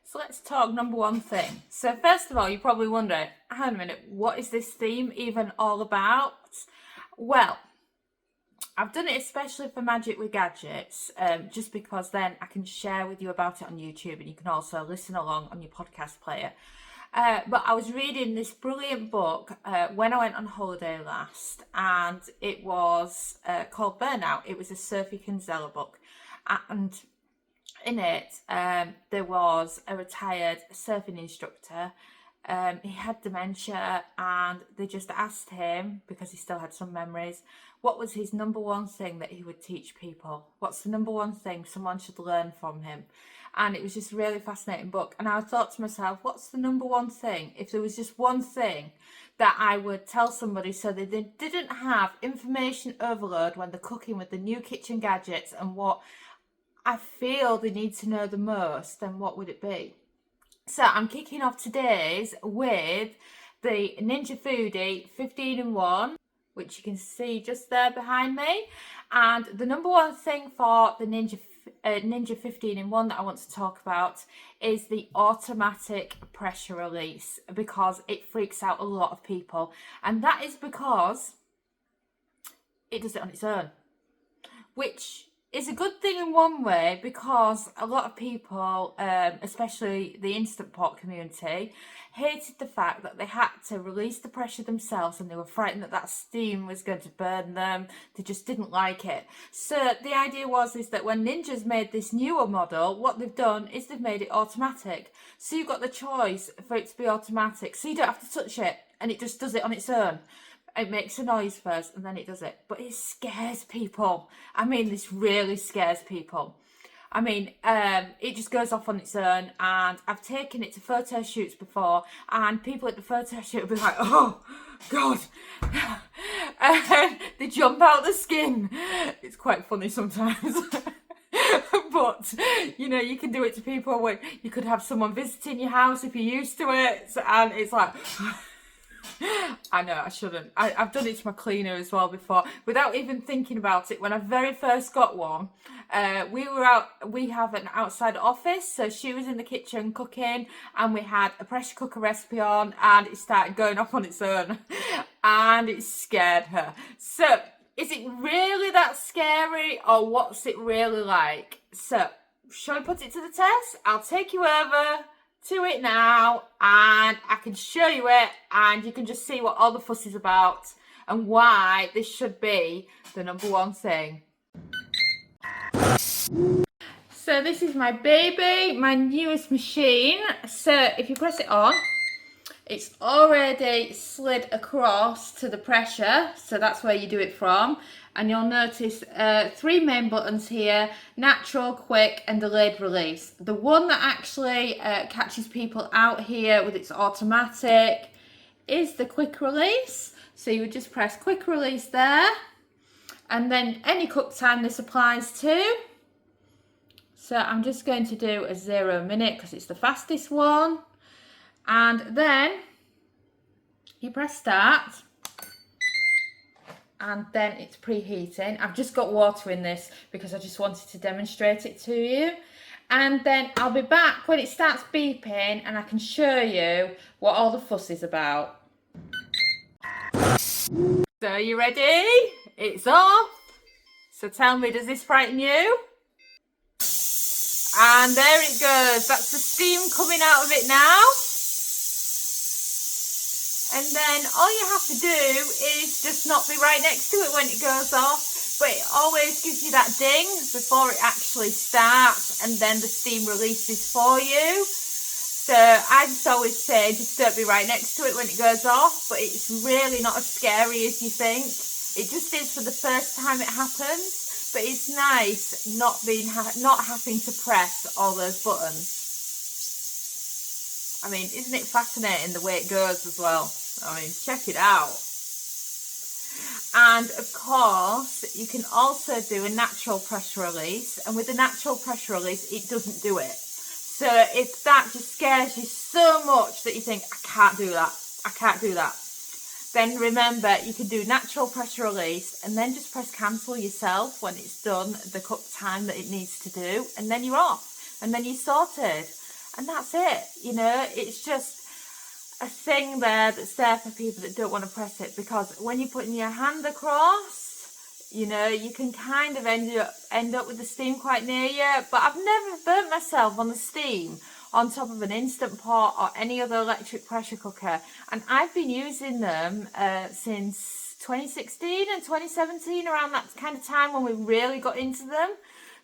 So let's talk number one thing. So first of all, you probably wonder, hang on a minute, what is this theme even all about? Well, I've done it especially for Magic with Gadgets, just because then I can share with you about it on YouTube and you can also listen along on your podcast player. But I was reading this brilliant book when I went on holiday last, and it was called Burnout. It was a Sophie Kinsella book, and in it there was a retired surfing instructor. He had dementia, and they just asked him, because he still had some memories, what was his number one thing that he would teach people? What's the number one thing someone should learn from him? And it was just a really fascinating book. And I thought to myself, what's the number one thing? If there was just one thing that I would tell somebody so that they didn't have information overload when they're cooking with the new kitchen gadgets and what I feel they need to know the most, then what would it be? So I'm kicking off today's with the Ninja Foodi 15in1, which you can see just there behind me. And the number one thing for the Ninja 15in1 that I want to talk about is the automatic pressure release, because it freaks out a lot of people. And that is because it does it on its own, which is a good thing in one way, because a lot of people, especially the Instant Pot community, hated the fact that they had to release the pressure themselves and they were frightened that that steam was going to burn them. They just didn't like it. So the idea is that when Ninja's made this newer model, what they've done is they've made it automatic. So you've got the choice for it to be automatic. So you don't have to touch it and it just does it on its own. It makes a noise first and then it does it. But it scares people. I mean, this really scares people. I mean, it just goes off on its own, and I've taken it to photo shoots before, and people at the photo shoot will be like, oh, God. And they jump out the skin. It's quite funny sometimes. But, you know, you can do it to people when you could have someone visiting your house if you're used to it, and it's like... I know, I shouldn't. I've done it to my cleaner as well before, without even thinking about it. When I very first got one, we have an outside office, so she was in the kitchen cooking, and we had a pressure cooker recipe on, and it started going off on its own, and it scared her. So, is it really that scary, or what's it really like? So, shall I put it to the test? I'll take you over to it now, and I can show you it, and you can just see what all the fuss is about and why this should be the number one thing. So this is my baby, my newest machine. So if you press it on, it's already slid across to the pressure, so that's where you do it from. And you'll notice three main buttons here: natural, quick, and delayed release. The one that actually catches people out here with its automatic is the quick release. So you would just press quick release there, and then any cook time this applies to. So I'm just going to do a 0 minute because it's the fastest one. And then you press start, and then it's preheating. I've just got water in this because I just wanted to demonstrate it to you. And then I'll be back when it starts beeping and I can show you what all the fuss is about. So are you ready? It's off. So tell me, does this frighten you? And there it goes. That's the steam coming out of it now. And then all you have to do is just not be right next to it when it goes off. But it always gives you that ding before it actually starts, and then the steam releases for you. So I just always say, just don't be right next to it when it goes off. But it's really not as scary as you think. It just is for the first time it happens. But it's nice not having to press all those buttons. I mean, isn't it fascinating the way it goes as well? I mean, check it out. And of course, you can also do a natural pressure release. And with the natural pressure release, it doesn't do it. So if that just scares you so much that you think, I can't do that, then remember, you can do natural pressure release and then just press cancel yourself when it's done the cook time that it needs to do, and then you're off, and then you're sorted. and that's it. You know, it's just a thing there that's there for people that don't want to press it, because when you're putting your hand across, you know, you can kind of end up with the steam quite near you. But I've never burnt myself on the steam on top of an Instant Pot or any other electric pressure cooker, and I've been using them since 2016 and 2017, around that kind of time when we really got into them.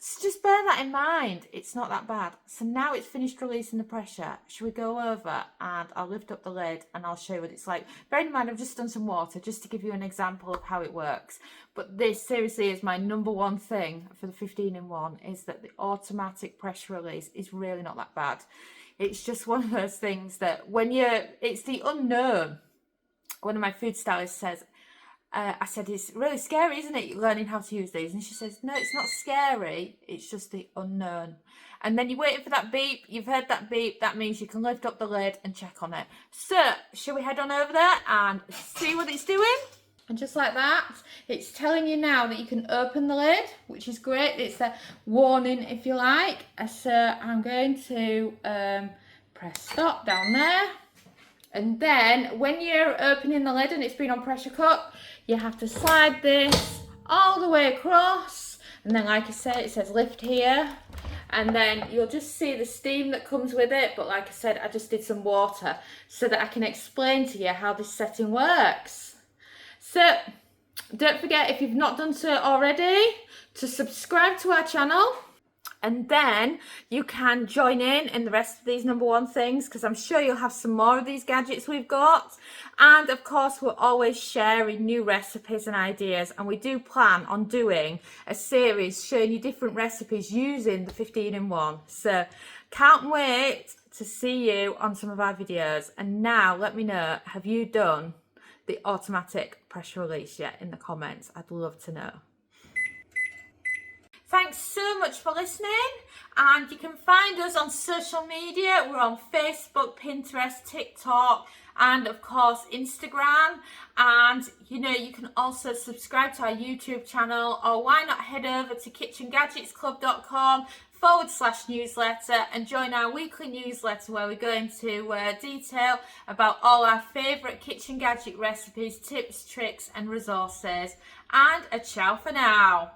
So just bear that in mind, it's not that bad. So now it's finished releasing the pressure. Should we go over and I'll lift up the lid and I'll show you what it's like. Bearing in mind, I've just done some water just to give you an example of how it works. But this seriously is my number one thing for the 15-in-1, is that the automatic pressure release is really not that bad. It's just one of those things that it's the unknown. One of my food stylists says, I said, it's really scary, isn't it, learning how to use these? And she says, no, it's not scary, it's just the unknown. And then you're waiting for that beep, you've heard that beep, that means you can lift up the lid and check on it. So, shall we head on over there and see what it's doing? And just like that, it's telling you now that you can open the lid, which is great. It's a warning, if you like. So I'm going to press stop down there. And then when you're opening the lid and it's been on pressure cook, you have to slide this all the way across. And then, like I said, it says lift here. And then you'll just see the steam that comes with it. But like I said, I just did some water so that I can explain to you how this setting works. So don't forget, if you've not done so already, to subscribe to our channel. And then you can join in the rest of these number one things, because I'm sure you'll have some more of these gadgets we've got. And of course, we're always sharing new recipes and ideas. And we do plan on doing a series showing you different recipes using the 15-in-1. So can't wait to see you on some of our videos. And now let me know, have you done the automatic pressure release yet in the comments? I'd love to know. Thanks so much for listening, and you can find us on social media. We're on Facebook, Pinterest, TikTok, and of course Instagram. And you know, you can also subscribe to our YouTube channel, or why not head over to kitchengadgetsclub.com/newsletter and join our weekly newsletter, where we go into detail about all our favourite kitchen gadget recipes, tips, tricks and resources. And a ciao for now.